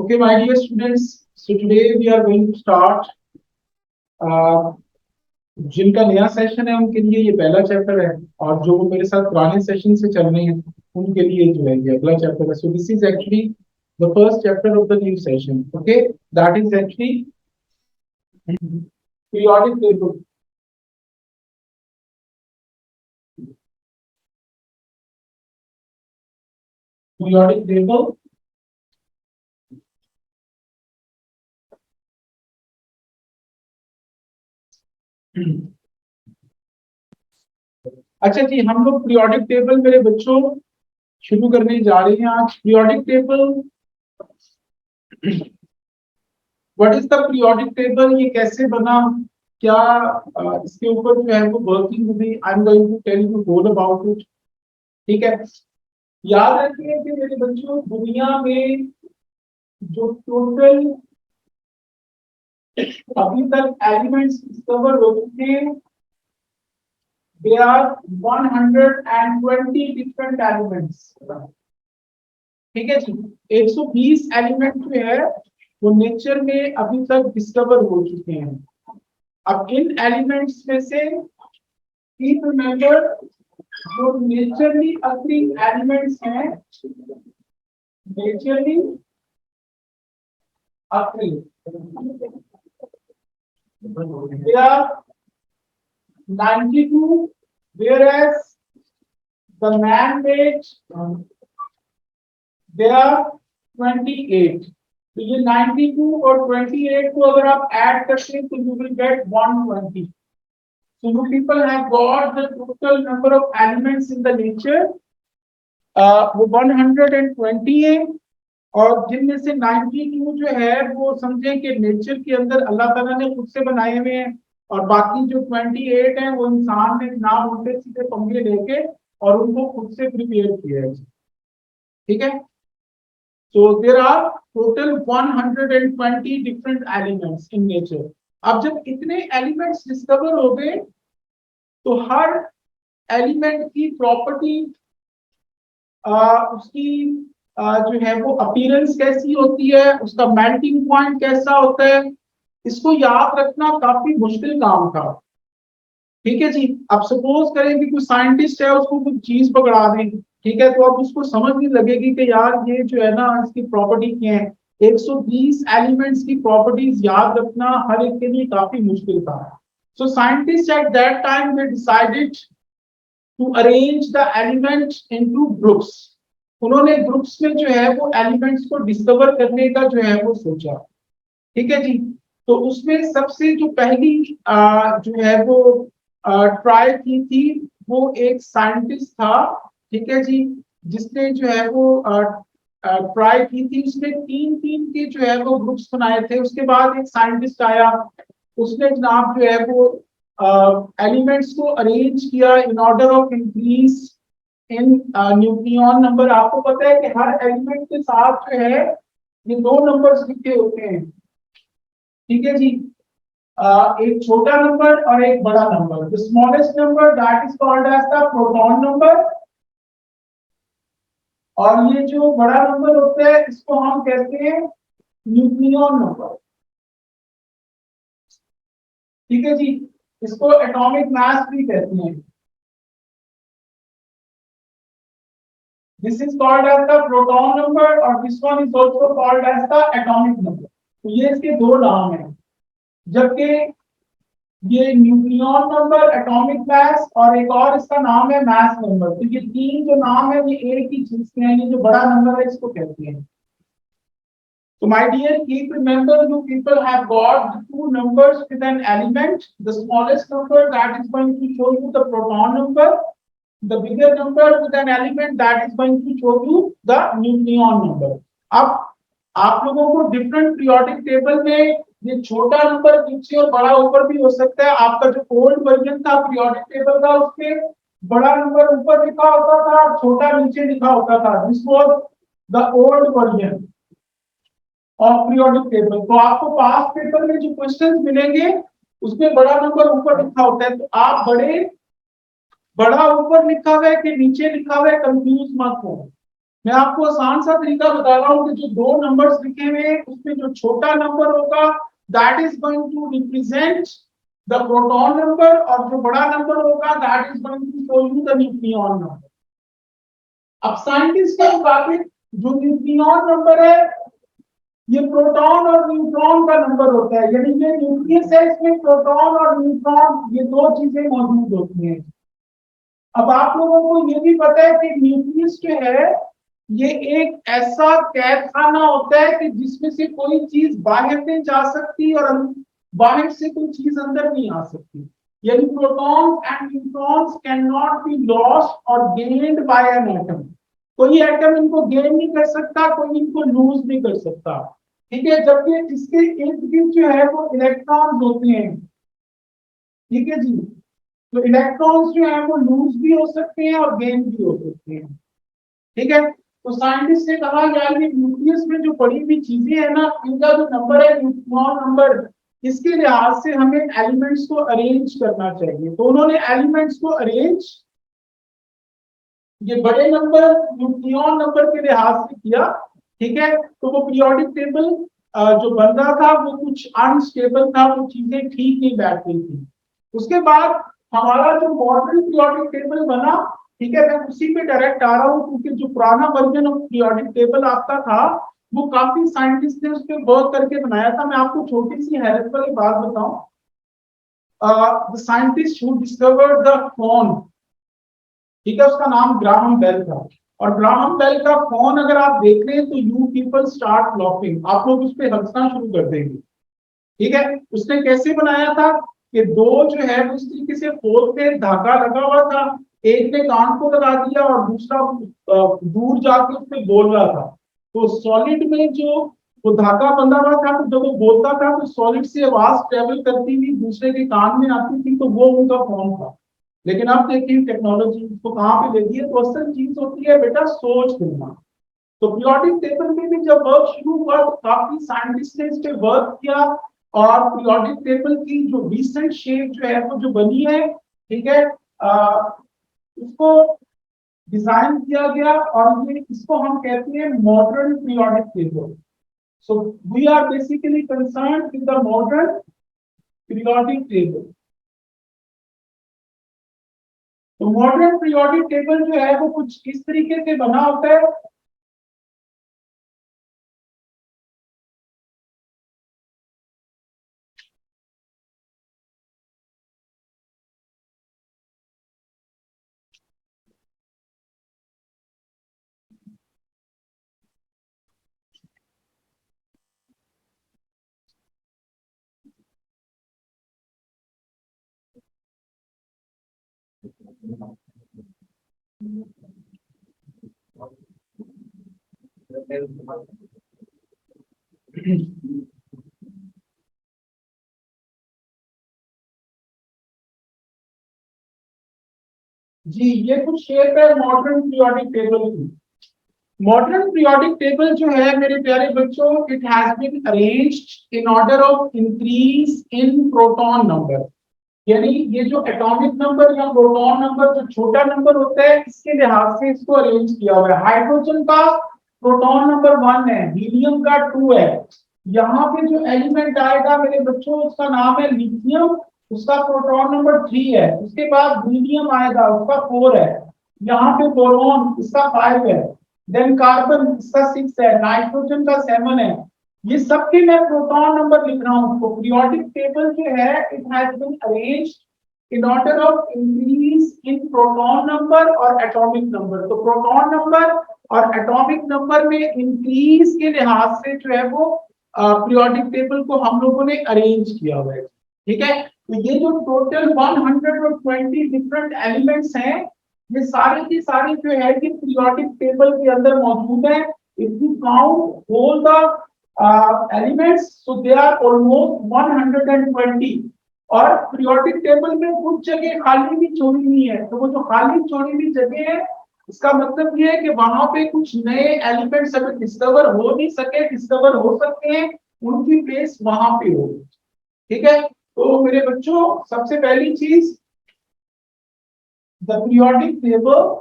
Okay, my dear students, so today we are going to start जिनका नया session है उनके लिए ये पहला चैप्टर है, और जो मेरे साथ पुराने सेशन से चल रहे हैं उनके लिए जो है ये अगला चैप्टर है. So this is actually the first chapter of the new session. Okay, that is actually periodic table. Periodic table अच्छा जी, हम लोग पीरियोडिक टेबल मेरे बच्चों शुरू करने जा रहे हैं आज. Periodic table, what is the periodic table, ये कैसे बना, क्या इसके ऊपर जो है वो वर्किंग हुई, I am going to tell you all about it. ठीक है, याद रखिए कि मेरे बच्चों दुनिया में जो टोटल अभी तक एलिमेंट्स डिस्कवर हो चुके हैं, there are 120 different elements. ठीक है जी, 120 एलिमेंट जो है वो नेचर में अभी तक डिस्कवर हो चुके हैं. अब इन एलिमेंट्स में से कीप रिमेंबर जो नेचरली अकरिंग एलिमेंट्स हैं, naturally occurring, they are 92, whereas the man-made they are 28. तो ये 92 और 28 को अगर आप ऐड करते हैं तो you will get 120. So you people have got the total number of elements in the nature. वो 120 है, और जिनमें से 92 जो है वो समझें कि नेचर के अंदर अल्लाह ताला ने खुद से बनाए हुए हैं, और बाकी जो 28 है वो इंसान ने ना उल्टे सीधे पंगे लेके और उनको खुद से प्रिपेयर किया है. ठीक है, so there are total 120 different elements in nature. अब जब इतने एलिमेंट्स डिस्कवर हो गए तो हर एलिमेंट की प्रॉपर्टी, उसकी जो है वो अपीयरेंस कैसी होती है, उसका मेल्टिंग पॉइंट कैसा होता है, इसको याद रखना काफी मुश्किल काम था. ठीक है जी, अब सपोज करें कि कोई साइंटिस्ट है, उसको कुछ चीज पकड़ा दें, ठीक है, तो अब उसको समझ नहीं लगेगी कि यार ये जो है ना इसकी प्रॉपर्टी क्या है. 120 एलिमेंट्स की प्रॉपर्टीज याद रखना हर एक के लिए काफी मुश्किल था. So scientist at that time they decided to arrange the element into groups. उन्होंने ग्रुप्स में जो है वो एलिमेंट्स को डिस्कवर करने का जो है वो सोचा. ठीक है जी, तो उसमें सबसे जो पहली जो है वो ट्राई की थी वो एक साइंटिस्ट था. ठीक है जी, जिसने जो है वो ट्राई की थी. उसने तीन के जो है वो ग्रुप्स बनाए थे. उसके बाद एक साइंटिस्ट आया, उसने जनाब जो है वो एलिमेंट्स को अरेंज किया इन order of increase in nucleon number. आपको पता है कि हर एलिमेंट के साथ जो है ये दो नंबर्स लिखे होते हैं. ठीक है जी, एक छोटा नंबर और एक बड़ा number. The smallest number that is called as the proton number, और ये जो बड़ा नंबर होता है इसको हम कहते हैं न्यूक्लियन नंबर. ठीक है जी, इसको एटॉमिक मास भी कहते हैं. This is called as the proton number और this one is also called as the atomic number. तो ये इसके दो नाम हैं, जबकि ये न्यूक्लियन नंबर, एटॉमिक मास, और एक और इसका नाम है मास नंबर. तो ये तीन जो नाम है ये एक ही चीज के हैं. ये जो बड़ा नंबर है इसको कहते हैं. So my dear, keep remember you people have got two numbers with an element. The smallest number that is going to show you the proton number. The bigger number with an element that is going to show you the nucleon number. अब आप लोगों को different periodic table में ये छोटा number नीचे और बड़ा ऊपर भी हो सकता है. आपका जो ओल्ड वर्जन था पीरियोडिक टेबल का उसमें बड़ा नंबर ऊपर लिखा होता था, छोटा नीचे लिखा होता था. This was the old version of periodic table. तो आपको पास पेपर में जो क्वेश्चंस मिलेंगे उसमें बड़ा नंबर ऊपर लिखा होता है. तो आप बड़ा ऊपर लिखा हुआ है कि नीचे लिखा हुआ है कंफ्यूज मत हो. मैं आपको आसान सा तरीका बता रहा हूं कि जो दो नंबर्स लिखे हुए हैं उसमें जो छोटा नंबर होगा that is going to represent the proton number, और जो बड़ा नंबर होगा that is going to show you the nucleon number. अब साइंटिस्ट के मुताबिक जो न्यूक्लियॉन नंबर है ये प्रोटॉन और न्यूट्रॉन का नंबर होता है, यानी ये न्यूक्लियस है, इसमें प्रोटॉन और न्यूट्रॉन ये दो चीजें मौजूद होती हैं। अब आप लोगों को ये भी पता है कि न्यूक्लियस जो है ये एक ऐसा कैद खाना होता है कि जिसमें से कोई चीज बाहर नहीं जा सकती और बाहर से कोई चीज अंदर नहीं आ सकती। यानी protons and neutrons can not be lost और गेन्ड बाय एन एटम। कोई एटम इनको गेन नहीं कर सकता, कोई इनको लूज नहीं कर सकता। ठीक है, जबकि इसके इर्द गिर्द जो है वो इलेक्ट्रॉन्स होते हैं। ठीक है जी, तो इलेक्ट्रॉन्स जो है वो लूज भी हो सकते हैं और गेन भी हो सकते हैं। ठीक है, तो साइंटिस्ट ने कहा यार ये न्यूक्लियस में जो पड़ी हुई चीजें है ना, इनका जो नंबर है न्यूट्रॉन नंबर, इसके लिहाज से हमें एलिमेंट्स को अरेंज करना चाहिए। तो उन्होंने एलिमेंट्स को अरेंज ये बड़े नंबर न्यूक्लियॉन नंबर के लिहाज से किया। ठीक है, तो वो पीरियोडिक टेबल जो बन रहा था वो कुछ अनस्टेबल था, वो चीजें ठीक नहीं बैठ रही थी। उसके बाद हमारा जो मॉडर्न पीरियोडिक टेबल बना, ठीक है, मैं उसी पे डायरेक्ट आ रहा हूँ, क्योंकि जो पुराना वर्जन ऑफ पीरियोडिक टेबल आपका था वो काफी साइंटिस्ट ने उस पर वर्क करके बनाया था। मैं आपको छोटी सी हैरत वाली बात बताऊं, the scientist who discovered the phone, ठीक है, उसका नाम ग्राहम बेल था। और ग्राहम बेल का फोन अगर आप देख रहे हैं तो यू पीपल स्टार्ट लॉफिंग, आप लोग उस पर हंसना शुरू कर देंगे। ठीक है, उसने कैसे बनाया था कि दो जो है उस तरीके से फोन पे धागा लगा हुआ था, एक ने कान को लगा दिया और दूसरा दूर जाके उस पर बोल रहा था। तो सॉलिड में जो वो धागा बंधा हुआ था, तो जब वो बोलता था तो सॉलिड से आवाज ट्रेवल करती हुई दूसरे के कान में आती थी, तो वो उनका फोन था। लेकिन अब देखिए टेक्नोलॉजी उसको कहाँ पे ले गई है। तो असल चीज होती है बेटा सोच देना। तो पीरियोडिक टेबल में भी जब वर्क शुरू हुआ तो काफी साइंटिस्ट ने इस पे वर्क किया, और पीरियोडिक टेबल की जो रिसेंट शेप जो है वो जो बनी है, ठीक है, उसको डिजाइन किया गया, और ये इसको हम कहते हैं modern periodic table. So we are basically concern with the modern periodic table. तो मॉडर्न पीरियोडिक टेबल जो है वो कुछ इस तरीके से बना होता है। जी, ये कुछ शेप है मॉडर्न पीरियोडिक टेबल की। मॉडर्न पीरियोडिक टेबल जो है मेरे प्यारे बच्चों, it has been arranged in order of increase in proton number. यानी ये जो एटॉमिक नंबर या प्रोटॉन नंबर जो छोटा नंबर होता है इसके लिहाज से इसको अरेंज किया हुआ है। हाइड्रोजन का प्रोटॉन नंबर 1 है, हीलियम का 2 है। यहाँ पे जो एलिमेंट आएगा मेरे बच्चों उसका नाम है लिथियम, उसका प्रोटॉन नंबर 3 है। उसके बाद मीडियम आएगा, उसका 4 है। यहाँ पे बोरॉन इसका 5 है। देन कार्बन इसका 6 है, नाइट्रोजन का 7 है। ये सबके मैं प्रोटॉन नंबर लिख रहा हूँ। तो पीरियोडिक टेबल जो है it has been arranged in order of increase in proton number और एटॉमिक नंबर। तो प्रोटॉन नंबर और एटॉमिक नंबर में इंक्रीज के लिहाज से जो है वो पीरियोडिक टेबल को हम लोगों ने अरेंज किया हुआ है। ठीक है, तो ये जो टोटल 120 डिफरेंट एलिमेंट्स हैं, ये सारे की सारी जो है कि पीरियोडिक टेबल के अंदर मौजूद है। If you count all the elements so they are almost 120। और पीरियोडिक टेबल में कुछ जगह खाली भी छोड़ी हुई है, तो वो जो खाली छोड़ी हुई जगह है इसका मतलब ये है कि वहां पे कुछ नए एलिमेंट्स अभी डिस्कवर हो नहीं सके, डिस्कवर हो सकते हैं, उनकी प्लेस वहां पे हो। ठीक है, तो मेरे बच्चों सबसे पहली चीज the periodic table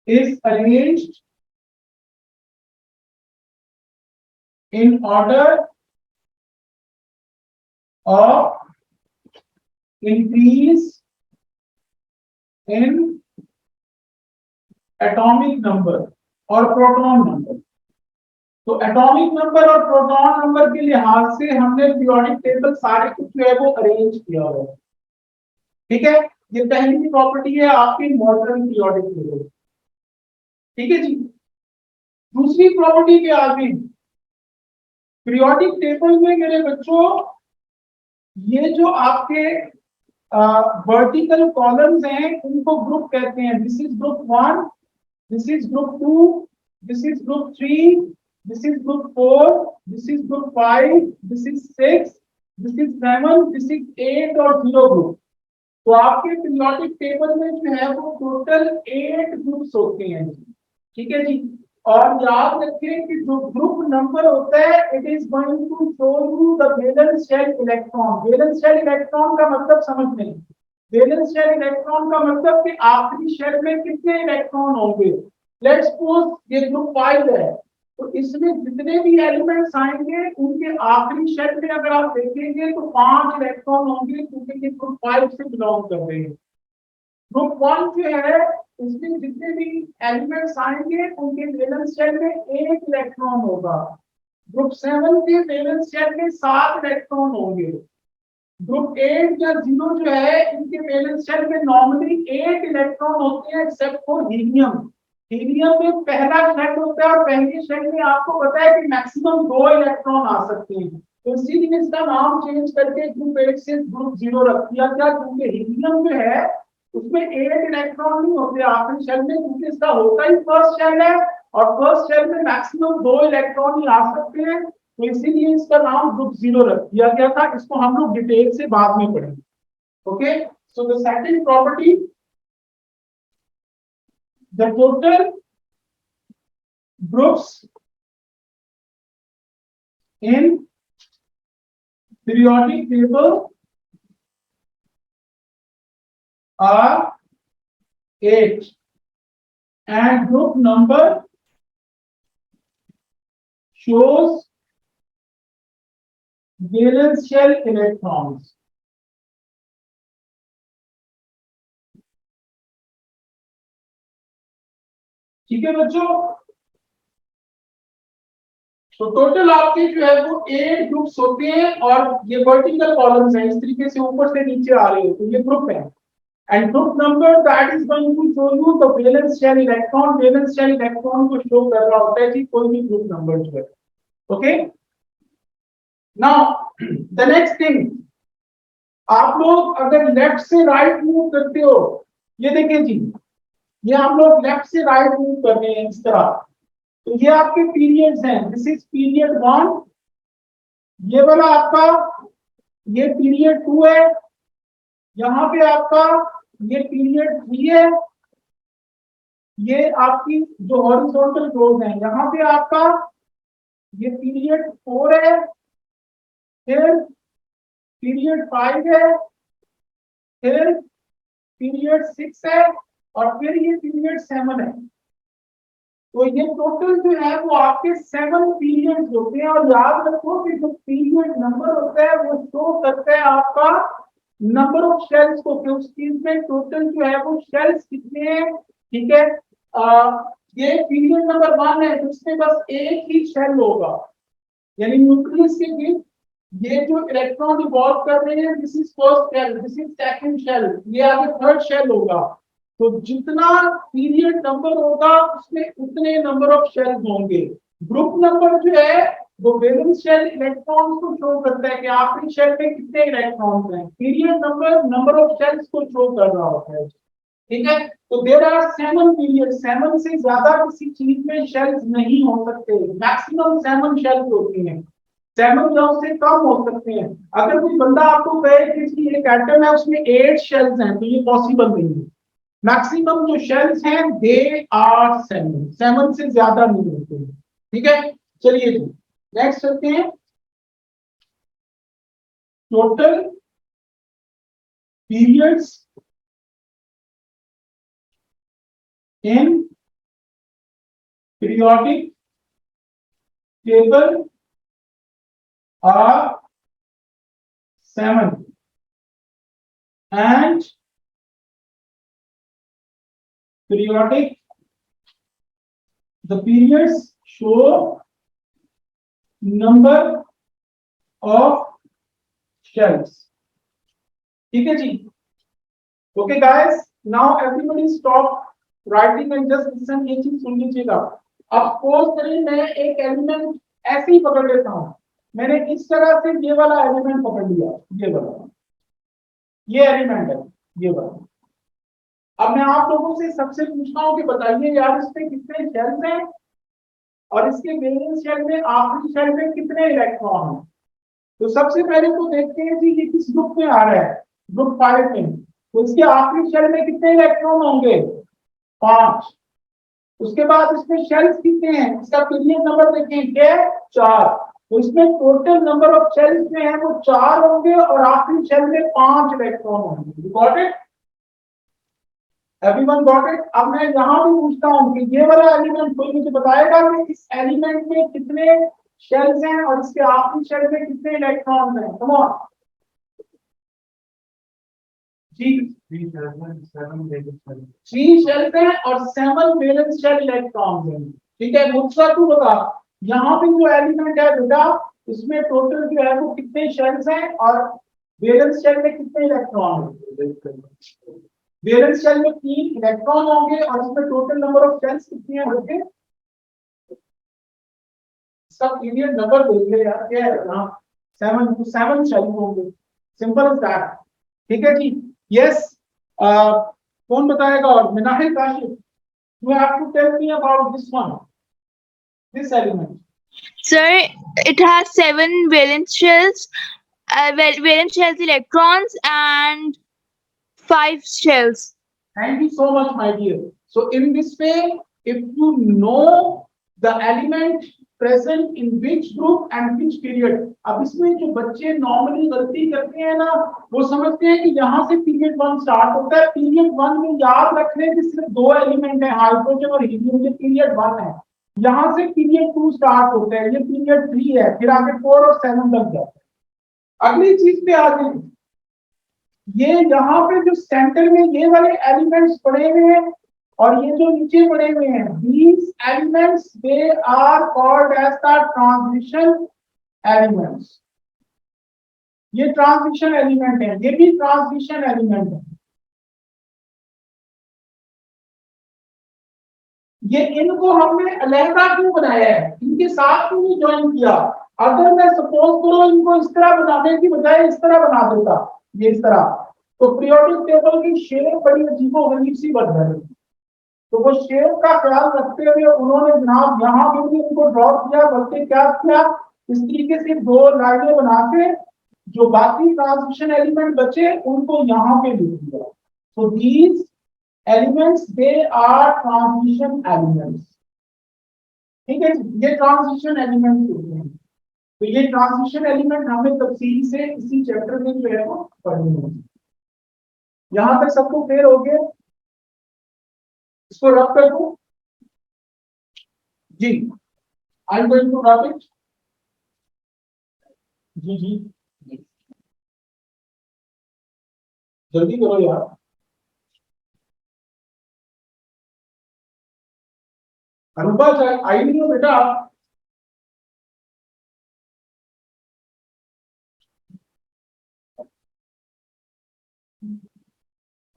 is arranged in order of increase in atomic number और प्रोटॉन नंबर। तो एटॉमिक नंबर और प्रोटॉन नंबर के लिहाज से हमने पीरियोडिक टेबल सारे कुछ जो है वो अरेंज किया हुआ है। ठीक है, ये पहली प्रॉपर्टी है आपकी मॉडर्न पीरियोडिक टेबल। ठीक है जी। दूसरी प्रॉपर्टी क्या आ गई पीरियोडिक टेबल में मेरे बच्चों, ये जो आपके वर्टिकल कॉलम्स हैं इनको ग्रुप कहते हैं। This is group 1, this is group 2, this is group 3, this is group 4, this is group 5, this is 6, this is 7, this is 8 और 0 ग्रुप। तो आपके पीरियोडिक टेबल में जो है वो टोटल 8 ग्रुप्स होते हैं। ठीक है जी। और याद रखें कि जो ग्रुप नंबर होता है it is going to show you the valence shell electron. Valence shell electron का मतलब समझ में, वैलेंस शेल इलेक्ट्रॉन का मतलब कि आखिरी शेल में कितने इलेक्ट्रॉन होंगे। लेट्स सपोज ये ग्रुप 5 है, तो इसमें जितने भी एलिमेंट्स आएंगे उनके आखिरी शेल में अगर आप देखेंगे तो 5 इलेक्ट्रॉन होंगे, क्योंकि ये ग्रुप 5 से बिलोंग कर रहे हैं। ग्रुप 1 जो है इसमें जितने भी एलिमेंट्स आएंगे उनके वैलेंस शेल में 1 इलेक्ट्रॉन होगा। ग्रुप 7 के वैलेंस शेल में 7 इलेक्ट्रॉन होंगे। ग्रुप 8 या 0 जो है इनके वैलेंस शेल में नॉर्मली 8 इलेक्ट्रॉन होते हैं एक्सेप्ट फॉर हीलियम। हीलियम में पहला शेल होता है और पहले शेल में आपको पता है कि मैक्सिमम 2 इलेक्ट्रॉन आ सकते हैं। तो इसीलिए इसका नाम चेंज करके ग्रुप 8 से ग्रुप 0 रख दिया गया, क्योंकि हीलियम जो है उसमें 8 इलेक्ट्रॉन नहीं होते आखिरी शेल में, क्योंकि इसका होता ही फर्स्ट शेल है और फर्स्ट शेल में मैक्सिमम 2 इलेक्ट्रॉन ही आ सकते हैं। तो इसीलिए इसका नाम ग्रुप 0 रख दिया गया था। इसको हम लोग डिटेल से बाद में पढ़ेंगे। Okay, so the second property, the total groups in periodic table are 8 and group number shows valence shell electrons। ठीक है बच्चों, तो टोटल आपके जो है वो 8 ग्रुप्स होते हैं और ये वर्टिकल कॉलम्स हैं, इस तरीके से ऊपर से नीचे आ रहे हो तो ये ग्रुप है। And group number that is going to show you the valence shell electron. Valence shell electron को शो कर रहा होता है जी कोई भी ग्रुप नंबर जो है। Okay, now the next thing, आप लोग अगर लेफ्ट से राइट मूव करते हो, ये देखिए जी, ये हम लोग लेफ्ट से राइट मूव कर रहे हैं इस तरह, तो ये आपके पीरियड्स हैं। दिस इज पीरियड 1, ये वाला आपका ये पीरियड 2 है, यहाँ पे आपका ये पीरियड 3 है, ये आपकी जो हॉरिजॉन्टल रोज है, यहाँ पे आपका ये पीरियड 4 है, फिर पीरियड 5 है, फिर पीरियड 6 है और फिर ये पीरियड 7 है। तो ये टोटल जो है वो आपके 7 पीरियड्स होते हैं। और याद रखो कि जो पीरियड नंबर होता है वो शो करता है आपका नंबर ऑफ शेल्स को, कि उस चीज में टोटल जो है वो शेल्स कितने हैं। ठीक है, ये पीरियड नंबर 1 है तो इसमें बस एक ही शेल होगा, यानी न्यूक्लियस के बीच ये जो इलेक्ट्रॉन इवॉल्व कर रहे हैं, this is first shell, this is second shell, ये आगे थर्ड शेल होगा। तो जितना पीरियड नंबर होगा उसमें उतने नंबर ऑफ शेल्स होंगे। ग्रुप नंबर जो है वो वैलेंस शेल इलेक्ट्रॉन्स को शो करता है कि आखिरी शेल में कितने इलेक्ट्रॉन्स हैं। Period number number of shells को शो कर रहा होता है। ठीक है, तो देयर आर 7 पीरियड, 7 से ज्यादा किसी चीज में शेल्स नहीं हो सकते, मैक्सिमम 7 शेल्स होती हैं। 7 या उससे कम हो सकते हैं। अगर कोई बंदा आपको कहे कि इसकी एक एटम है उसमें 8 शेल्स हैं, तो ये पॉसिबल नहीं है। मैक्सिमम जो शेल्स हैं दे आर 7, 7 से ज्यादा नहीं होते। ठीक है, चलिए जी नेक्स्ट चलते हैं। Total periods in periodic table are 7 and periodic, the periods show number of shells. ठीक है जी? Okay guys, now everybody stop writing and just listen. ये चीज सुन लीजिएगा. अब सपोज करें मैं एक एलिमेंट ऐसे ही पकड़ लेता हूं. मैंने इस तरह से ये वाला एलिमेंट पकड़ लिया, ये वाला, ये एलिमेंट है, ये वाला. अब मैं आप लोगों से सबसे पूछता हूं कि बताइए यार इसमें कितने शेल्स हैं और इसके वैलेंस शेल में, आखिरी शेल में कितने इलेक्ट्रॉन हैं. तो सबसे पहले तो देखते हैं जी ये किस ग्रुप में आ रहा है, ग्रुप 5 में. तो इसके आखिरी शेल में कितने इलेक्ट्रॉन होंगे? 5. उसके बाद इसमें शेल्स कितने हैं, इसका पीरियड नंबर देखें, क्या 4. तो इसमें टोटल नंबर ऑफ शेल्स जो है वो 4 होंगे और आखिरी शेल में 5 इलेक्ट्रॉन होंगे. Got it? Everyone got it? अब मैं यहां भी पूछता हूं कि ये वाला एलिमेंट कोई मुझे बताएगा कि इस एलिमेंट में कितने शेल्स हैं और इसके आखिरी शेल में कितने इलेक्ट्रॉन हैं. Come on ji. 3 शेल्स हैं और 7 वैलेंस शेल इलेक्ट्रॉन हैं. ठीक है, मुझसे तू बता यहाँ पे जो एलिमेंट है बेटा इसमें टोटल जो है वो कितने शेल्स हैं और वैलेंस शेल में कितने इलेक्ट्रॉन हैं. वैलेंस शेल में 3 इलेक्ट्रॉन होंगे और इसमें टोटल नंबर ऑफ शेल्स कितने होंगे. इसका पीरियड नंबर देख ले यार, क्या है ना, 7 शेल होंगे. Simple as that. ठीक है जी. यस, कौन बताएगा? और Minahil Kashif, you have to tell me about this one, this element. Sir, it has 7 valence shells, valence shells electrons and 5 shells. Thank you so much, my dear. So in this way, if you know the element present in which group and which period, अब इसमें जो बच्चे normally गलती करते हैं ना, वो समझते हैं कि यहाँ से पीरियड 1 स्टार्ट होता है. पीरियड 1 में याद रखने के सिर्फ 2 एलिमेंट है, हाइड्रोजन और हीलियम. ये पीरियड 1 है. यहाँ से पीरियड 2 स्टार्ट होता है, ये पीरियड 3 है, फिर आगे 4 और 7 लग जाता है. अगली चीज पे आ गई, ये यहाँ पे जो सेंटर में ये वाले एलिमेंट्स पड़े हुए हैं और ये जो नीचे पड़े हुए हैं, these elements they are called as the transition elements. ये ट्रांजिशन एलिमेंट है, ये भी ट्रांजिशन एलिमेंट है. ये इनको हमने अलहदा क्यों बनाया है, इनके साथ क्यों नहीं ज्वाइन किया? अगर मैं सपोज करो इनको इस तरह बनाने की बजाय इस तरह बना देता, ये इस तरह, तो पीरियोडिक टेबल की शेप बड़ी अजीबोगरीब सी बन जाएगी. तो वो शेप का ख्याल रखते हुए उन्होंने जनाब यहाँ पे भी इनको ड्रॉप किया, बल्कि क्या किया, इस तरीके से 2 लाइनें बना के जो बाकी ट्रांजिशन एलिमेंट बचे उनको यहाँ पे लिख दिया. तो these elements they are transition elements. ठीक है, ये ट्रांजिशन एलिमेंट्स होते हैं. तो ये ट्रांजिशन एलिमेंट हमें तफसील से इसी चैप्टर में जो है वो पढ़नी है. यहां तक सबको क्लियर हो गया? इसको रब कर दो जी. I am going to rub it. जी जी जल्दी करो यार. अरुबा आई नहीं हो बेटा.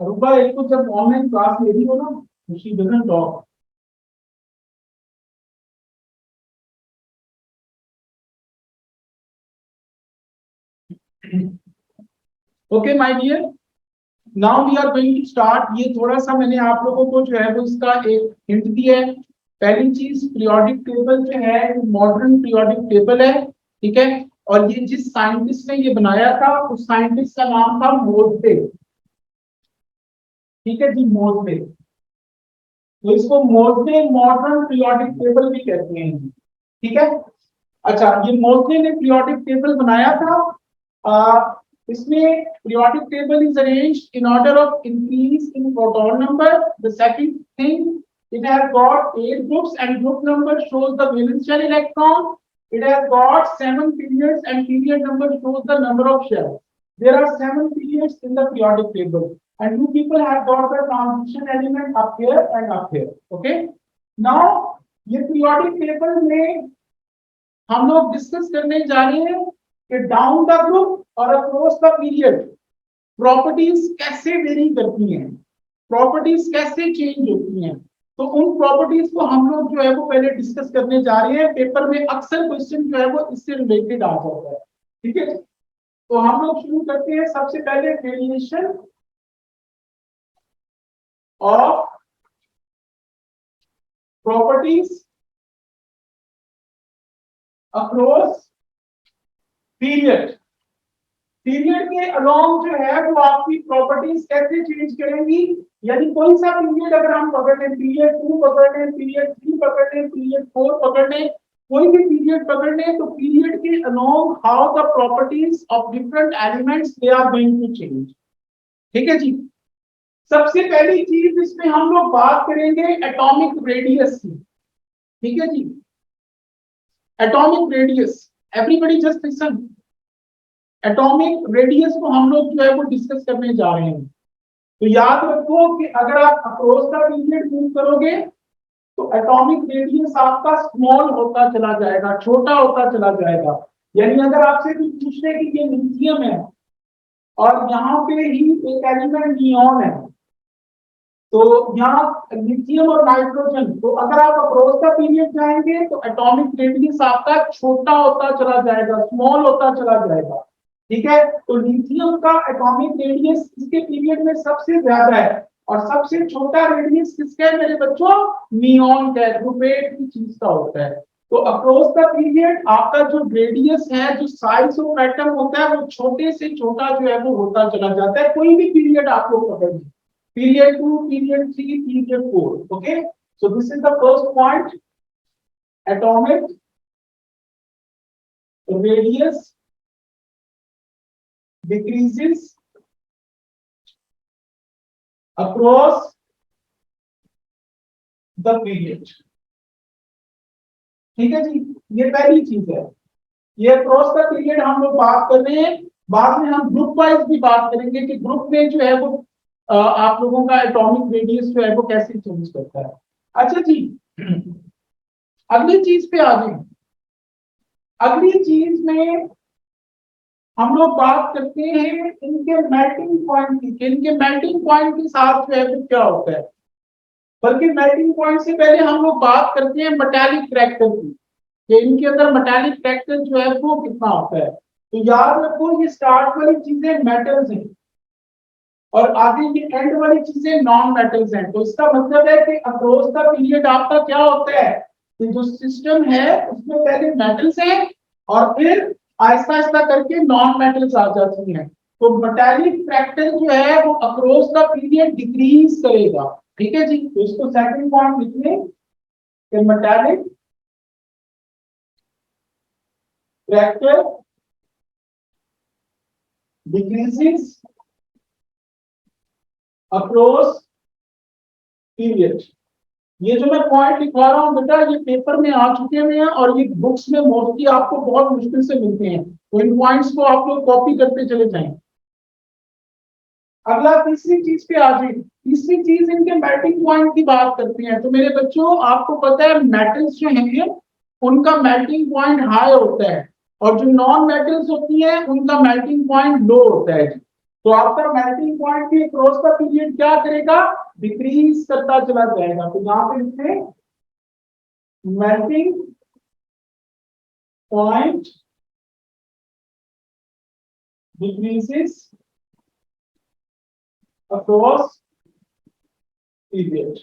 अरुबा एक तो जब ऑनलाइन क्लास ले रही हो ना, she doesn't talk. Okay my dear, now we are going to start. ये थोड़ा सा मैंने आप लोगों को जो है वो इसका एक हिंट दिया है. पहली चीज, पीरियोडिक टेबल जो है मॉडर्न पीरियोडिक टेबल है. ठीक है, और ये जिस साइंटिस्ट ने ये बनाया था उस साइंटिस्ट का नाम था मोज़े. ठीक है जी, मोज़े. तो इसको मोज़े मॉडर्न पीरियोडिक टेबल भी कहते हैं. ठीक है. अच्छा, ये मोज़े ने पीरियोडिक टेबल बनाया था. इसमें periodic table is arranged in order of increase in proton number. The second thing, It has got 8 groups and group number shows the valence shell electron. It has got 7 periods and period number shows the number of shells. There are 7 periods in the periodic table and you people have got the transition element up here and up here. Okay. Now ये periodic table में हम लोग discuss करने जा रहे हैं कि down the group और अक्रॉस द पीरियड प्रॉपर्टीज कैसे वेरी करती हैं, प्रॉपर्टीज कैसे चेंज होती हैं। तो उन प्रॉपर्टीज को हम लोग जो है वो पहले डिस्कस करने जा रहे हैं। पेपर में अक्सर क्वेश्चन जो है वो इससे रिलेटेड आ जाता है। ठीक है, तो हम लोग शुरू करते हैं सबसे पहले variation of properties across period. Period के अलोंग जो है वो आपकी प्रॉपर्टीज कैसे चेंज करेंगी, यानी कोई सा पीरियड अगर हम पकड़ लें, पीरियड 2 पकड़ लें, पीरियड 3 पकड़ लें, पीरियड 4 पकड़ लें, कोई भी पीरियड पकड़ लें, तो पीरियड के along how the properties of different elements they are going to change. ठीक है जी। सबसे पहली चीज इसमें हम लोग बात करेंगे एटॉमिक रेडियस की। ठीक है जी, atomic radius, everybody just listen. Atomic radius को हम लोग जो है वो डिस्कस करने जा रहे हैं। तो याद रखो कि अगर आप अक्रॉस द पीरियड मूव करोगे तो एटॉमिक रेडियस आपका स्मॉल होता चला जाएगा, छोटा होता चला जाएगा। यानी अगर आपसे कुछ पूछने की ये लिथियम है और यहाँ पे ही एक एलिमेंट नियॉन है, तो यहाँ लिथियम और नाइट्रोजन, तो अगर आप अक्रॉस द पीरियड जाएंगे तो एटॉमिक रेडियस आपका छोटा होता चला जाएगा, स्मॉल होता चला जाएगा। ठीक है, तो लिथियम का एटॉमिक रेडियस इसके पीरियड में सबसे ज्यादा है और सबसे छोटा रेडियस किसका है मेरे बच्चों, नियॉन का, ग्रुप 8 की चीज का होता है। तो अक्रॉस द पीरियड आपका जो रेडियस है, जो साइज ऑफ एटम होता है, वो छोटे से छोटा जो है वो होता चला जाता है। कोई भी पीरियड आप लोग पकड़ लें, period 2, period 3, period 4। Okay, so this is the first point, atomic radius decreases across the period। ठीक है जी, ये पहली चीज है, ये अक्रॉस द पीरियड हम लोग बात कर रहे हैं। बाद में हम ग्रुप वाइज भी बात करेंगे कि ग्रुप में जो है वो आप लोगों का एटॉमिक रेडियस जो है वो कैसे चेंज करता है। अच्छा जी, अगली चीज पे आ जाए। अगली चीज में हम लोग बात करते हैं इनके मेल्टिंग पॉइंट की। इनके मेल्टिंग पॉइंट के साथ जो है वो क्या होता है, बल्कि मेल्टिंग पॉइंट से पहले हम लोग बात करते हैं मेटालिक करैक्टर की, कि इनके अंदर मेटालिक करैक्टर जो है वो कितना होता है। तो याद रखो ये स्टार्ट वाली चीजें मेटल्स हैं और आगे ये एंड वाली चीजें नॉन मेटल्स हैं। तो इसका मतलब है कि अक्रॉस द पीरियड आपका क्या होता है कि जो सिस्टम है उसमें पहले मेटल्स हैं और फिर आहिस्ता आहिस्ता करके नॉन मेटल्स आ जाती हैं। तो मेटालिक फैक्टर जो है वो अक्रॉस द पीरियड डिक्रीज करेगा। ठीक है जी, तो इसको सेकंड पॉइंट लिख लें कि metallic factor decreases across period. ये जो मैं पॉइंट लिखवा रहा हूँ बेटा, ये पेपर में आ चुके हैं और ये बुक्स में मोस्टली आपको बहुत मुश्किल से मिलते हैं। तो इन पॉइंट्स को आप लोग कॉपी करते चले जाएं। अगला तीसरी चीज पे आ जाए। तीसरी चीज इनके मेल्टिंग पॉइंट की बात करते हैं। तो मेरे बच्चों आपको पता है मेटल्स जो हैं उनका मेल्टिंग पॉइंट हाई होता है और जो नॉन मेटल्स होती हैं उनका मेल्टिंग पॉइंट लो होता है। तो आपका मेल्टिंग पॉइंट भी क्रॉस द पीरियड क्या करेगा, डिक्रीज करता चला जाएगा। तो यहाँ पे लिखते हैं melting point decreases across period.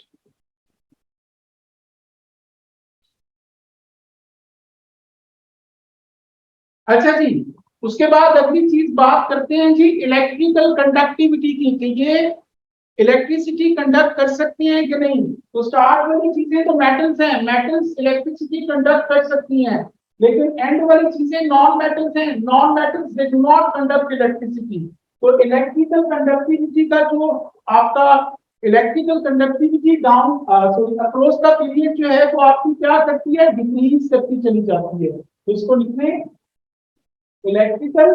अच्छा जी, उसके बाद अगली चीज बात करते हैं जी इलेक्ट्रिकल कंडक्टिविटी की, कि ये इलेक्ट्रिसिटी कंडक्ट कर सकती हैं कि नहीं। तो स्टार्ट वाली चीजें तो मेटल्स हैं, मेटल्स इलेक्ट्रिसिटी कंडक्ट कर सकती हैं, लेकिन एंड वाली चीजें नॉन मेटल्स हैं, non metals they do not conduct electricity. तो इलेक्ट्रिकल कंडक्टिविटी का जो आपका electrical conductivity down sorry across the period जो है वो आपकी क्या करती है, डिक्रीज करती चली जाती है। तो इसको लिखने electrical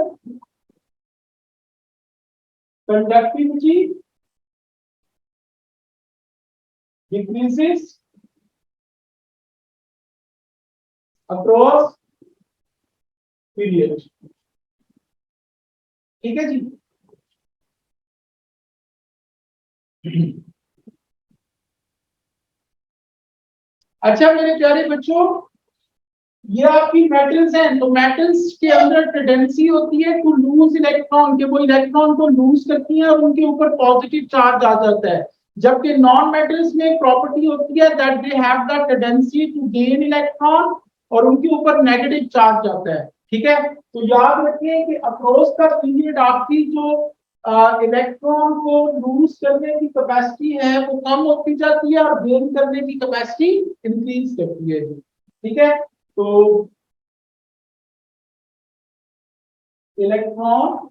conductivity decreases across period. ठीक है जी। अच्छा मेरे प्यारे बच्चों, ये आपकी मेटल्स हैं, तो मेटल्स के अंदर टेंडेंसी होती है टू लूज इलेक्ट्रॉन, के वो इलेक्ट्रॉन को लूज करती हैं और उनके ऊपर पॉजिटिव चार्ज आ जाता है। जबकि नॉन मेटल्स में प्रॉपर्टी होती है that they have the tendency to gain electron और उनके ऊपर नेगेटिव चार्ज आता है। ठीक है, तो याद रखिए कि अक्रॉस का पीरियड आपकी जो इलेक्ट्रॉन को लूज करने की कैपेसिटी है वो कम होती जाती है और गेन करने की कैपेसिटी इंक्रीज करती है। ठीक है, तो electron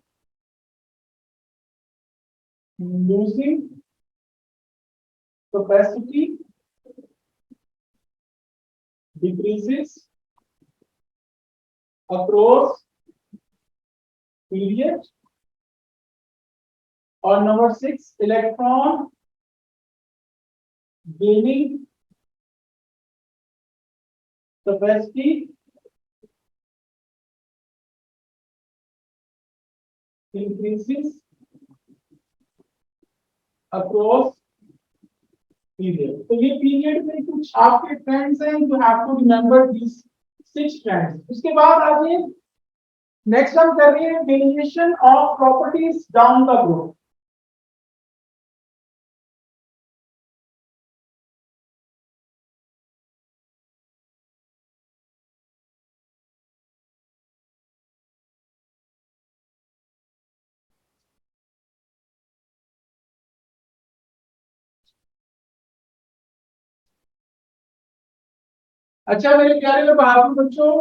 losing capacity decreases across period. और number 6, electron gaining capacity increases across period। तो ये पीरियड में कुछ आपके ट्रेंड्स हैं, you have to remember this 6 trends. उसके बाद आगे नेक्स्ट हम कर रहे हैं variation of properties down the group. अच्छा मेरे प्यारे भाइयों बच्चों,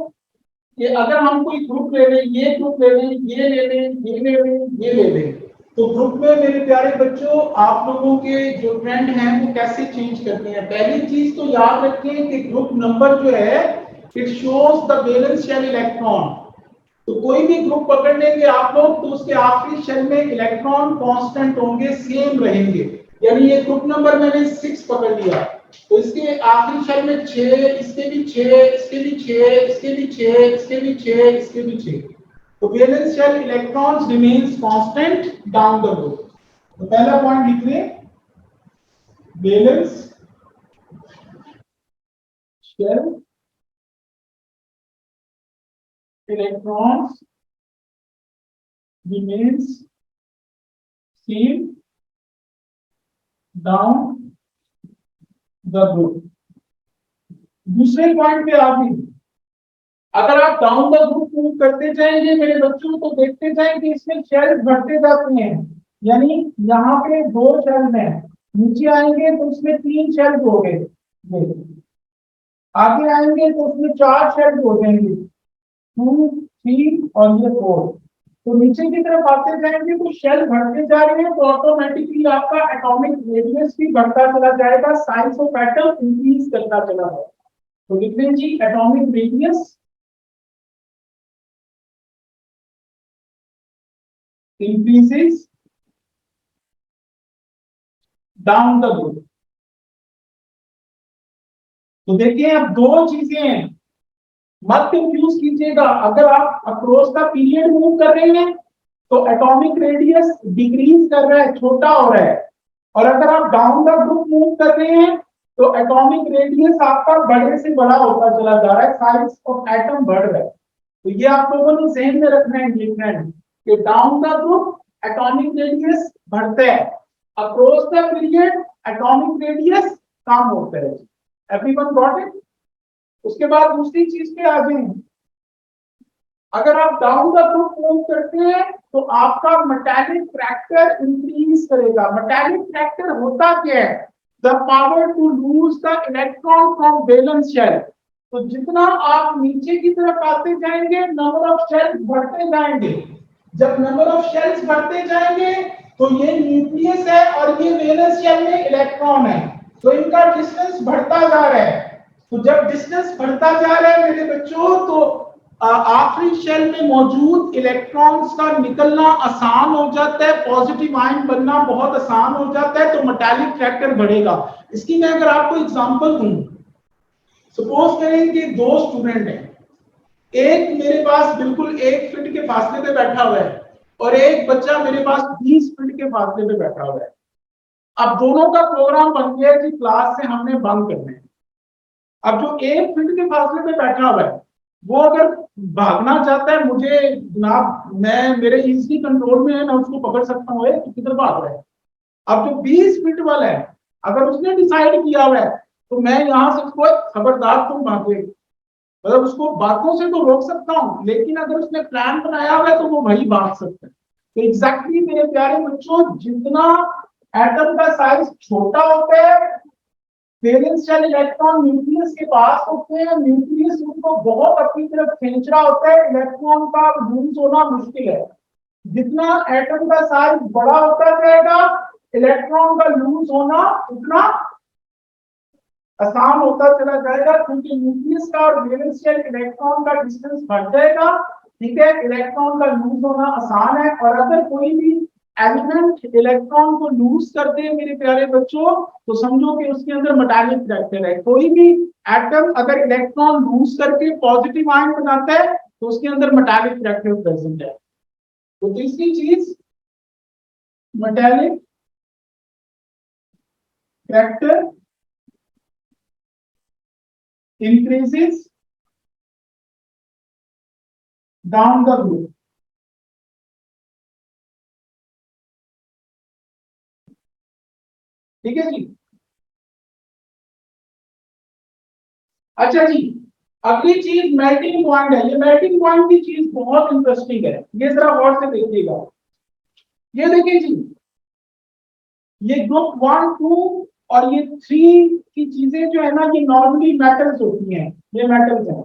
ये अगर हम कोई ग्रुप ले लें, ये ग्रुप ले लें, ये ले लें, ये ले लें, ये ले लें, तो ग्रुप में मेरे प्यारे बच्चों आप लोगों के जो ट्रेंड हैं वो कैसे चेंज करते हैं। पहली चीज तो याद रखें कि ग्रुप नंबर जो है it shows the valence shell electron. तो कोई भी ग्रुप पकड़ लेंगे आप लोग तो उसके आखिरी शेल में इलेक्ट्रॉन कांस्टेंट होंगे, सेम रहेंगे। यानी ये ग्रुप नंबर मैंने 6 पकड़ लिया, तो इसके आखिरी शेल में 6, इसके भी 6, इसके भी 6, इसके भी 6, इसके भी 6, इसके भी 6। तो valence shell electrons remains constant down the group. तो पहला पॉइंट लिख लें, valence shell electrons remains same down the group। दूसरे पॉइंट पे आप ही अगर आप डाउन द ग्रुप मूव करते जाएंगे मेरे बच्चों तो देखते जाएंगे इसमें शेल्स बढ़ते जाते हैं। यानी यहाँ पे 2 शेल्स हैं, नीचे आएंगे तो उसमें 3 शेल्स हो गए, आगे आएंगे तो उसमें 4 शेल्स हो जाएंगे, 2, 3 और ये 4। तो नीचे की तरफ आते जाएंगे तो शेल बढ़ते जा रहे हैं तो ऑटोमेटिकली आपका एटॉमिक रेडियस भी बढ़ता चला जाएगा, साइज ऑफ एटम इंक्रीज करता चला जाएगा। तो लिख लें जी, atomic radius increases down the group. तो देखिए अब 2 चीजें हैं, मत कंफ्यूज कीजिएगा। अगर आप अक्रॉस का पीरियड मूव कर रहे हैं तो एटॉमिक रेडियस डिक्रीज कर रहा है, छोटा हो रहा है, और अगर आप डाउन द ग्रुप मूव कर रहे हैं तो एटॉमिक रेडियस आपका बड़े से बड़ा होता चला जा रहा है, साइज ऑफ एटम बढ़ रहा है। तो ये आप लोगों ने ध्यान में रखना है कि down the group atomic radius बढ़ता है, across the period atomic radius कम होता है। Everyone got it? उसके बाद दूसरी चीज पे आ जाए, अगर आप डाउन द ग्रुप मूव करते हैं तो आपका मेटालिक फैक्टर इंक्रीज करेगा। मेटालिक फैक्टर होता क्या है? The power to lose the electron from valence shell. तो जितना आप नीचे की तरफ आते जाएंगे नंबर ऑफ शेल्स बढ़ते जाएंगे। जब नंबर ऑफ शेल्स बढ़ते जाएंगे तो ये न्यूक्लियस है और ये वैलेंस शेल में इलेक्ट्रॉन है, तो इनका डिस्टेंस बढ़ता जा रहा है। तो जब डिस्टेंस बढ़ता जा रहा है मेरे बच्चों, तो आखिरी शेल में मौजूद इलेक्ट्रॉन्स का निकलना आसान हो जाता है, पॉजिटिव आयन बनना बहुत आसान हो जाता है, तो मेटालिक फैक्टर बढ़ेगा। इसकी मैं अगर आपको एग्जांपल दूं, सपोज करें कि दो स्टूडेंट हैं, एक मेरे पास बिल्कुल 1 फीट के फासले पे बैठा हुआ है और एक बच्चा मेरे पास 20 फीट के फासले पे बैठा हुआ है। अब दोनों का प्रोग्राम बन गया कि क्लास से हमने बंद करना है। अब जो 1 फीट के फासले पे बैठा हुआ है वो अगर भागना चाहता है, मुझे जनाब मैं मेरे इजी कंट्रोल में है, मैं उसको पकड़ सकता हूँ कि किधर भाग रहा है। अब जो 20 फीट वाला है, अगर उसने डिसाइड किया हुआ है तो मैं यहाँ से उसको खबरदार तुम भागे, मतलब उसको बातों से तो रोक सकता हूँ, लेकिन अगर उसने प्लान बनाया हुआ है तो वो वही भाग सकता है। तो एग्जैक्टली मेरे प्यारे बच्चों, जितना एटम का साइज छोटा होता है, वैलेंस शेल इलेक्ट्रॉन न्यूक्लियस के पास होते हैं, न्यूक्लियस उनको बहुत अपनी तरफ खींच रहा होता है, इलेक्ट्रॉन का लूज होना मुश्किल है। जितना एटम का साइज बड़ा होता जाएगा, इलेक्ट्रॉन का लूज होना उतना आसान होता चला जाएगा, क्योंकि न्यूक्लियस का और वैलेंस शेल इलेक्ट्रॉन का डिस्टेंस बढ़ जाएगा। ठीक है, इलेक्ट्रॉन का लूज होना आसान है, और अगर कोई भी एलिमेंट इलेक्ट्रॉन को लूज करते हैं मेरे प्यारे बच्चों, तो समझो कि उसके अंदर मेटालिक फैक्टर है। कोई भी एटम अगर इलेक्ट्रॉन लूज करके पॉजिटिव आयन बनाता है तो उसके अंदर मेटालिक फैक्टर प्रेजेंट है। तो तीसरी चीज, metallic factor increases down the group। ठीक है जी। अच्छा जी, अगली चीज मेल्टिंग पॉइंट है। ये मेल्टिंग पॉइंट की चीज बहुत इंटरेस्टिंग है, ये जरा गौर से देखिएगा। ये देखिए जी, ये ग्रुप 1 2 और ये 3 की चीजें जो है ना, ये नॉर्मली मेटल्स होती हैं, ये मेटल्स हैं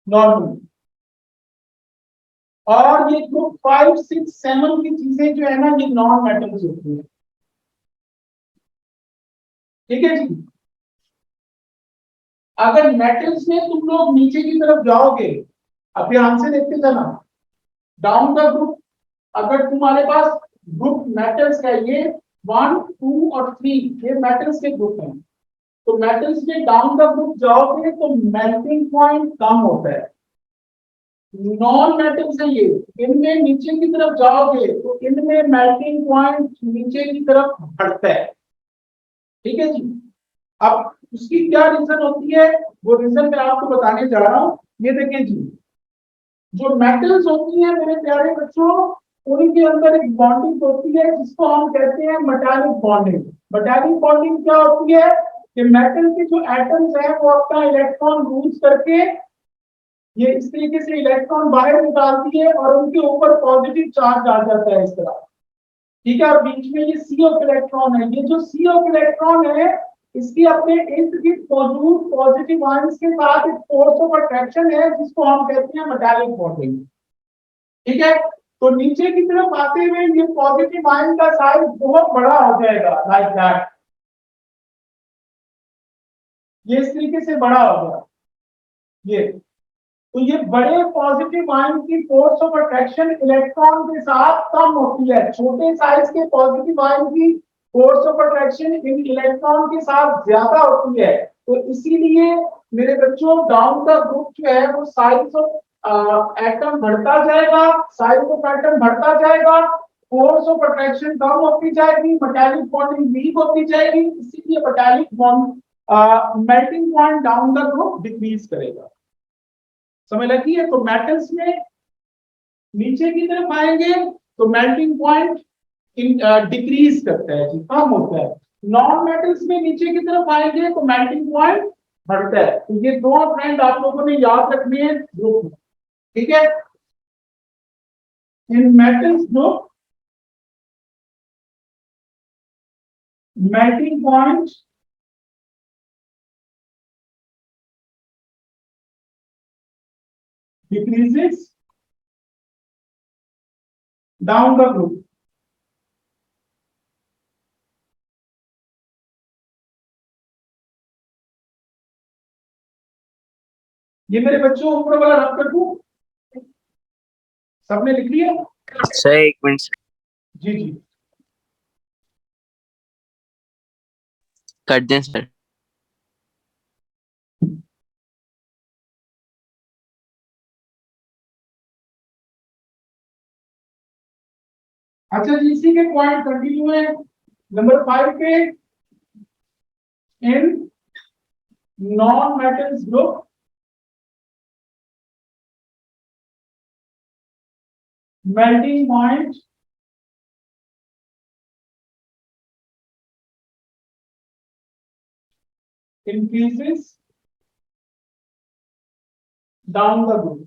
नॉर्मली। और ये ग्रुप 5 6 7 की चीजें जो है ना, ये नॉन मेटल्स होती हैं। ठीक है जी। अगर मेटल्स में तुम लोग नीचे की तरफ जाओगे, अब ध्यान से देखते जाना, डाउन द ग्रुप, अगर तुम्हारे पास ग्रुप मेटल्स का ये 1 2 और 3 ये मेटल्स के ग्रुप हैं, तो मेटल्स में डाउन द ग्रुप जाओगे तो मेल्टिंग पॉइंट कम होता है। नॉन मेटल्स है ये, इनमें नीचे की तरफ जाओगे तो इनमें मेल्टिंग पॉइंट नीचे की तरफ बढ़ता है। ठीक है जी। अब उसकी क्या रीजन होती है, वो रीजन मैं आपको बताने जा रहा हूं। ये देखिए जी, जो मेटल्स होती हैं मेरे प्यारे बच्चों, उनके अंदर एक बॉन्डिंग होती है जिसको हम कहते हैं मेटालिक बॉन्डिंग। मेटालिक बॉन्डिंग क्या होती है कि मेटल के जो एटम्स हैं वो अपना इलेक्ट्रॉन लूज करके ये इस तरीके से इलेक्ट्रॉन बाहर निकालती है और उनके ऊपर पॉजिटिव चार्ज आ जाता है इस तरह। ठीक है, और बीच में ये सी ऑफ इलेक्ट्रॉन है। ये जो सी ऑफ इलेक्ट्रॉन है, इसकी अपने इर्द गिर्द मौजूद पॉजिटिव आयंस के साथ एक फोर्स ऑफ अट्रैक्शन है जिसको हम कहते हैं मेटालिक बॉन्डिंग। ठीक है, तो नीचे की तरफ आते हुए ये पॉजिटिव आयन का साइज बहुत बड़ा हो जाएगा, लाइक दैट, ये इस तरीके से बड़ा हो गया ये। तो ये बड़े पॉजिटिव आयन की फोर्स ऑफ अट्रैक्शन इलेक्ट्रॉन के साथ कम होती है, छोटे साइज के पॉजिटिव आयन की force of attraction in electron के साथ ज्यादा होती है। तो इसीलिए मेरे बच्चों, डाउन द ग्रुप जो है वो साइज ऑफ एटम बढ़ता जाएगा, साइज ऑफ एटम बढ़ता जाएगा, फोर्स ऑफ अट्रैक्शन कम होती जाएगी, मेटालिक बॉन्डिंग वीक होती जाएगी, इसीलिए metallic bond melting point down the group decrease करेगा। समझ लगी है? तो मेटल्स में नीचे की तरफ आएंगे तो मेल्टिंग पॉइंट डिक्रीज करता है जी, कम होता है। नॉन मेटल्स में नीचे की तरफ आएंगे तो मेल्टिंग पॉइंट बढ़ता है। तो ये दो ट्रेंड आप लोगों ने याद रखने हैं ग्रुप में। ठीक है, in metals group melting point decreases down the group। ये मेरे बच्चों ऊपर वाला रब कर दूं, सबने लिख लिया? सर एक मिनट जी जी कर दें सर। अच्छा जी, इसी के पॉइंट कंटिन्यू है नंबर 5 पे। In non metals group melting point increases down the group।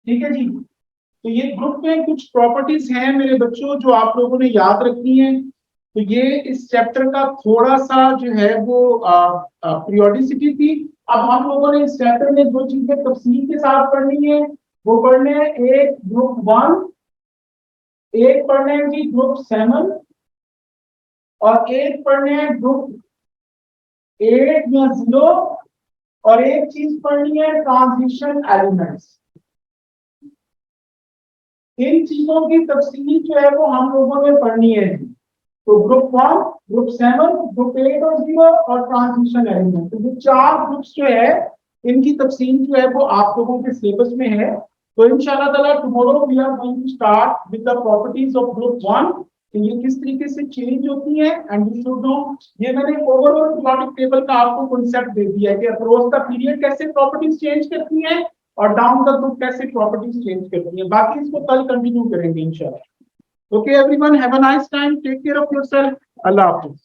ठीक है जी, तो ये ग्रुप में कुछ प्रॉपर्टीज हैं मेरे बच्चों जो आप लोगों ने याद रखनी है। तो ये इस चैप्टर का थोड़ा सा जो है वो पीरियोडिसिटी थी। अब हम लोगों ने इस चैप्टर में दो चीजें तफसील के साथ पढ़नी है, वो पढ़ने हैं एक ग्रुप 1, एक पढ़ने हैं जी ग्रुप 7 और एक पढ़ने हैं ग्रुप 8 या 0 और एक चीज पढ़नी है ट्रांजिशन एलिमेंट्स। इन चीजों की तफसील जो है वो हम लोगों ने पढ़नी है। तो ग्रुप 1, ग्रुप 7, ग्रुप 8 और 0 और ट्रांजिशन एलिमेंट, तो ये 4 ग्रुप्स जो है इनकी तफसील जो है वो आप लोगों के सिलेबस में है। तो इंशाल्लाह ताला tomorrow we are going to start with the properties of group 1 कि ये किस तरीके से चेंज होती है एंड यू शुड नो। ये मैंने ओवरऑल पीरियोडिक टेबल का आपको कांसेप्ट दे दिया है कि अक्रॉस द पीरियड कैसे प्रॉपर्टीज चेंज करती हैं और डाउन द ग्रुप कैसे प्रॉपर्टीज चेंज करती हैं। बाकी इसको कल कंटिन्यू करेंगे इंशाल्लाह। Okay, everyone, have a nice time. Take care of yourself. Allah Hafiz.